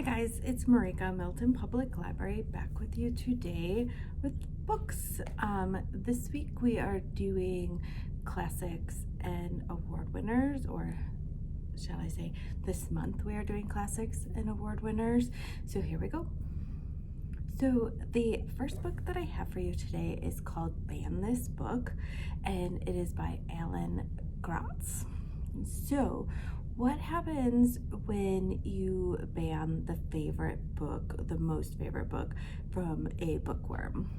Hi guys, it's Marijka, Milton Public Library, back with you today with books. This week we are doing classics and award winners, or shall I say this month we are doing classics and award winners. So here we go. So the first book that I have for you today is called Ban This Book, and it is by Gratz. So what happens when you ban the favorite book, the most favorite book from a bookworm?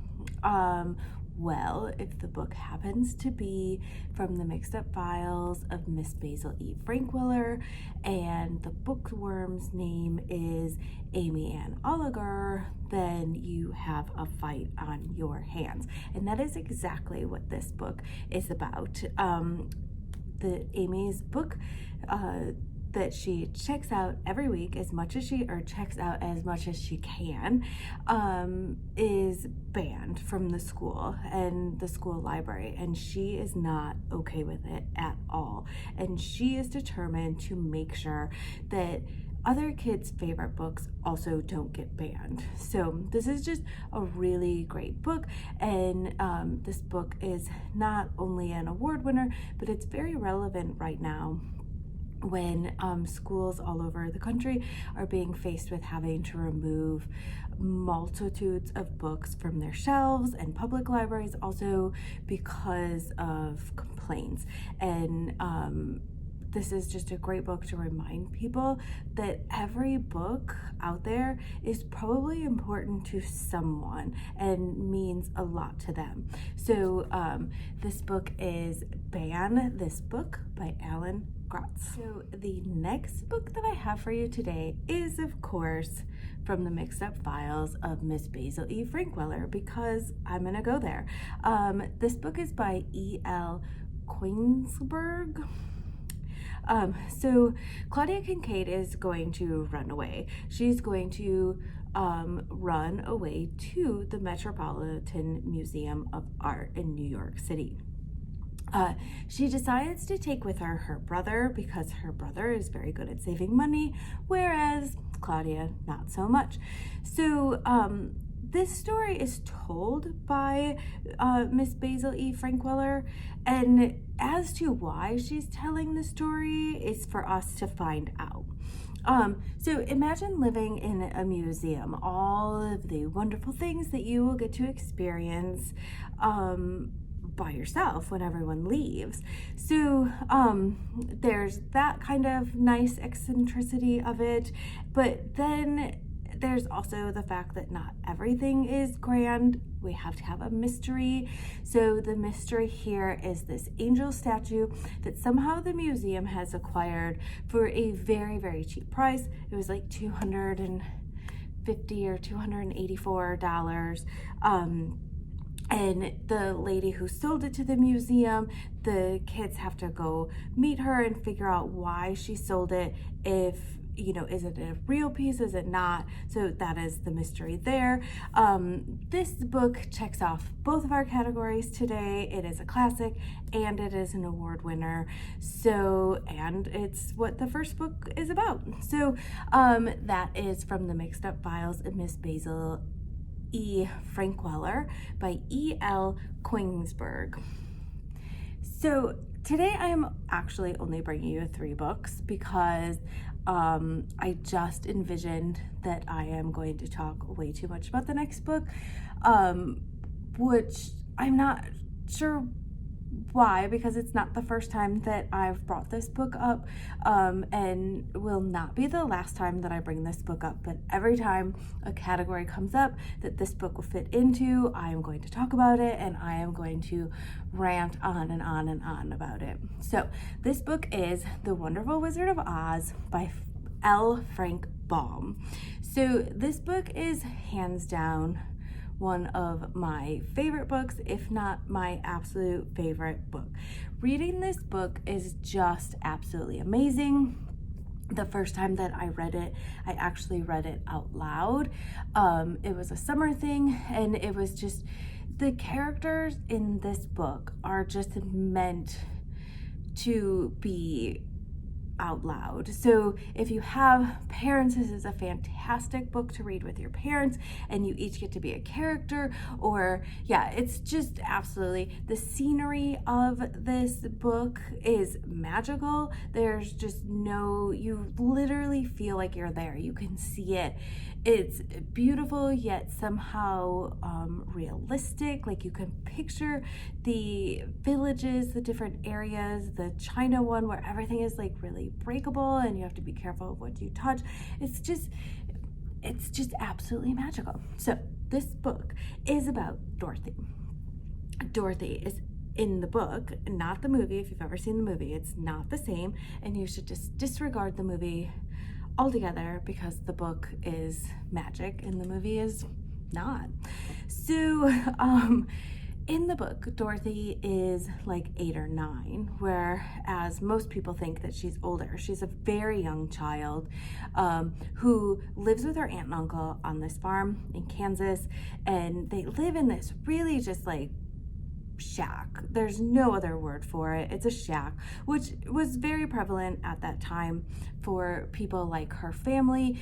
Well, if the book happens to be from the Mixed Up Files of Miss Basil E. Frankweiler and the bookworm's name is Amy Ann Oliger, then you have a fight on your hands. And that is exactly what this book is about. Amy's book that she checks out every week checks out as much as she can, is banned from the school and the school library, and she is not okay with it at all. And she is determined to make sure that other kids' favorite books also don't get banned. So this is just a really great book, and this book is not only an award winner, but it's very relevant right now when schools all over the country are being faced with having to remove multitudes of books from their shelves, and public libraries also because of complaints. And this is just a great book to remind people that every book out there is probably important to someone and means a lot to them. So this book is Ban This Book by Gratz. So the next book that I have for you today is, of course, from the Mixed Up Files of Miss Basil E. Frankweiler, because I'm gonna go there. This book is by E.L. Konigsburg. So Claudia Kincaid is going to run away. She's going to run away to the Metropolitan Museum of Art in New York City. She decides to take with her her brother, because her brother is very good at saving money, whereas Claudia not so much. So this story is told by Miss Basil E. Frankweiler, and as to why she's telling the story is for us to find out. So imagine living in a museum, all of the wonderful things that you will get to experience by yourself when everyone leaves. So there's that kind of nice eccentricity of it, but then there's also the fact that not everything is grand. We have to have a mystery. So the mystery here is this angel statue that somehow the museum has acquired for a very, very cheap price. It was like $250 or $284. And the lady who sold it to the museum, the kids have to go meet her and figure out why she sold it. If, you know, is it a real piece, is it not? So that is the mystery there. This book checks off both of our categories today. It is a classic and it is an award winner. So, and it's what the first book is about. So that is from the Mixed Up Files of Miss Basil E. Frankweiler by E.L. Konigsburg. So today I am actually only bringing you 3 books because I just envisioned that I am going to talk way too much about the next book, which I'm not sure why, because it's not the first time that I've brought this book up, and will not be the last time that I bring this book up, but every time a category comes up that this book will fit into, I am going to talk about it, and I am going to rant on and on and on about it. So this book is The Wonderful Wizard of Oz by L. Frank Baum. So this book is hands down one of my favorite books, if not my absolute favorite book. Reading this book is just absolutely amazing. The first time that I read it, I actually read it out loud. It was a summer thing, and it was just, the characters in this book are just meant to be out loud. So if you have parents, this is a fantastic book to read with your parents, and you each get to be a character. Or yeah, it's just absolutely, the scenery of this book is magical. There's just you literally feel like you're there. You can see it. It's beautiful, yet somehow realistic. Like, you can picture the villages, the different areas, the China one where everything is like really breakable and you have to be careful of what you touch. It's just absolutely magical. So this book is about Dorothy. Dorothy is in the book, not the movie. If you've ever seen the movie, it's not the same, and you should just disregard the movie altogether, because the book is magic and the movie is not. So in the book, Dorothy is like 8 or 9, whereas most people think that she's older. She's a very young child who lives with her aunt and uncle on this farm in Kansas, and they live in this really just like shack. There's no other word for it. It's a shack, which was very prevalent at that time for people like her family.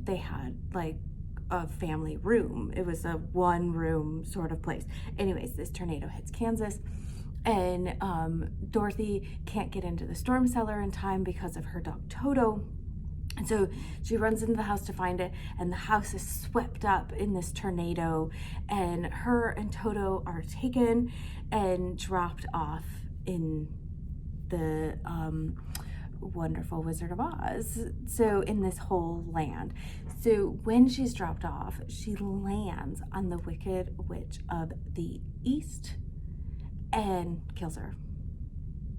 They had like a family room. It was a one room sort of place. Anyways, this tornado hits Kansas, and Dorothy can't get into the storm cellar in time because of her dog Toto. And so she runs into the house to find it, and the house is swept up in this tornado, and her and Toto are taken and dropped off in the wonderful Wizard of Oz. So in this whole land. So when she's dropped off, she lands on the Wicked Witch of the East and kills her.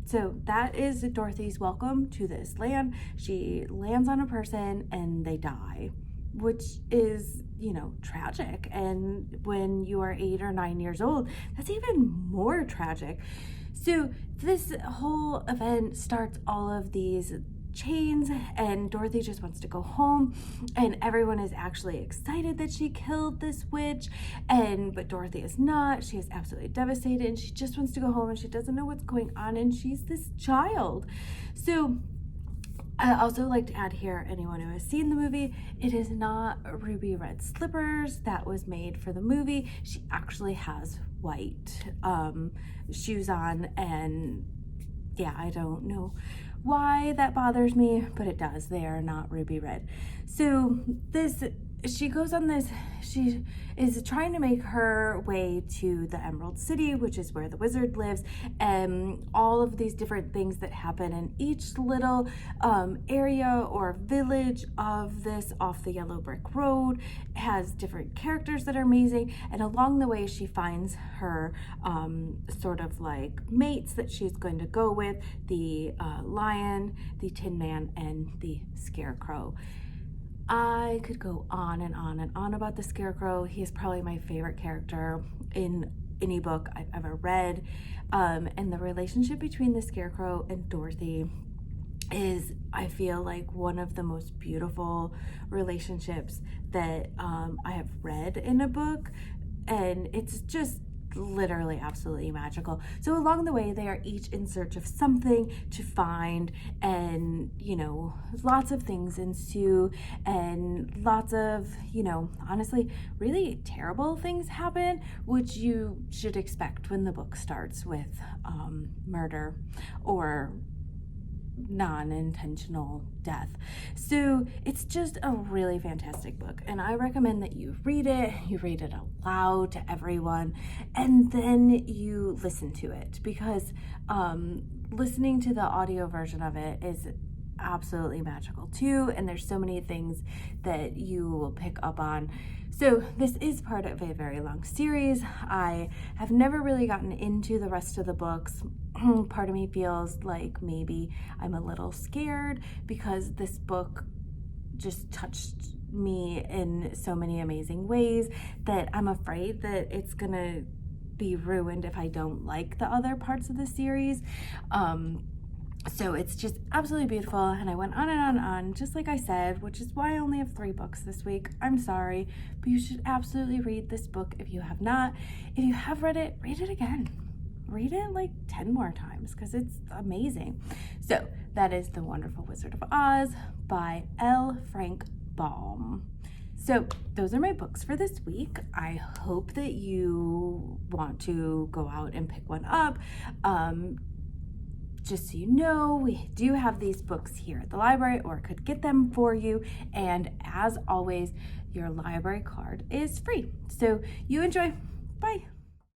So that is Dorothy's welcome to this land. She lands on a person and they die, which is, tragic. And when you are 8 or 9 years old, that's even more tragic. So this whole event starts all of these chains, and Dorothy just wants to go home, and everyone is actually excited that she killed this witch, but Dorothy is not. She is absolutely devastated, and she just wants to go home, and she doesn't know what's going on, and she's this child. So I also like to add here, anyone who has seen the movie, it is not ruby red slippers that was made for the movie. She actually has white shoes on, and yeah, I don't know why that bothers me, but it does. They are not ruby red. So she goes on this, she is trying to make her way to the Emerald City, which is where the wizard lives, and all of these different things that happen in each little area or village of this off the yellow brick road has different characters that are amazing, and along the way she finds her sort of like mates that she's going to go with, the lion, the Tin Man, and the Scarecrow. I could go on and on and on about the Scarecrow. He is probably my favorite character in any book I've ever read. And the relationship between the Scarecrow and Dorothy is, I feel like, one of the most beautiful relationships that I have read in a book. And it's just literally absolutely magical. So along the way, they are each in search of something to find, and lots of things ensue, and lots of honestly really terrible things happen, which you should expect when the book starts with murder or non-intentional death. So it's just a really fantastic book, and I recommend that you read it aloud to everyone, and then you listen to it, because listening to the audio version of it is absolutely magical too, and there's so many things that you will pick up on. So this is part of a very long series. I have never really gotten into the rest of the books. Part of me feels like maybe I'm a little scared, because this book just touched me in so many amazing ways that I'm afraid that it's gonna be ruined if I don't like the other parts of the series. So it's just absolutely beautiful, and I went on and on and on, just like I said, which is why I only have 3 books this week. I'm sorry, but you should absolutely read this book if you have not. If you have read it again. read it like 10 more times because it's amazing. So that is The Wonderful Wizard of Oz by L. Frank Baum. So those are my books for this week. I hope that you want to go out and pick one up. Just so you know, we do have these books here at the library, or could get them for you. And as always, your library card is free. So you enjoy. Bye.